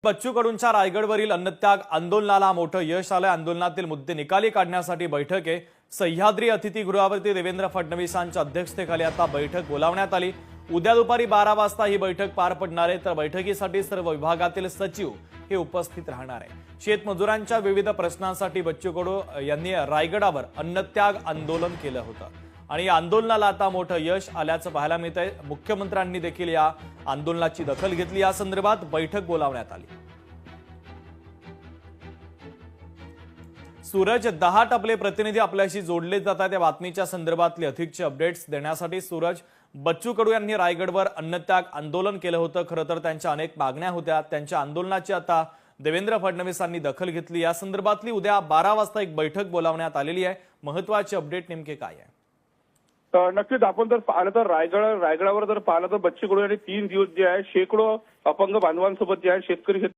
बच्चू कडूंच्या रायगडवरील अन्नत्याग आंदोलनाला मोठं यश आलं। आंदोलनातील मुद्दे निकाली काढण्यासाठी बैठक आहे। सह्याद्री अतिथीगृहावरती देवेंद्र फडणवीसांच्या अध्यक्षतेखाली आता बैठक बोलावण्यात आली। उद्या दुपारी 12 वाजता ही बैठक पार पडणार आहे। तर बैठकीसाठी सर्व विभागातील सचिव हे उपस्थित राहणार आहे। शेतमजुरांच्या विविध प्रश्नांसाठी बच्चू कडू यांनी रायगडावर अन्नत्याग आंदोलन केलं होतं आणि या आंदोलनाला आता मोठं यश आल्याचं पाहायला मिळतंय। मुख्यमंत्र्यांनी देखील या आंदोलनाची दखल घेतली। या संदर्भात बैठक बोलावण्यात आली। सूरज 10 आपले प्रतिनिधी आपल्याशी जोडले जातात। या बातमीच्या संदर्भातले अधिकचे अपडेट्स देण्यासाठी सूरज, बच्चू कडू यांनी रायगडवर अन्नत्याग आंदोलन केलं होतं। खरं तर त्यांच्या अनेक मागण्या होत्या। त्यांच्या आंदोलनाची आता देवेंद्र फडणवीसांनी दखल घेतली। या संदर्भातली उद्या 12 वाजता एक बैठक बोलावण्यात आलेली आहे। महत्त्वाचे अपडेट नेमके काय आहे? नक्कीच आपण जर पाहिलं तर रायगडावर जर पाहिलं तर बच्चू कडू यांनी 3 दिवस जे आहे शेकडो अपंग बांधवांसोबत जे आहे शेतकरी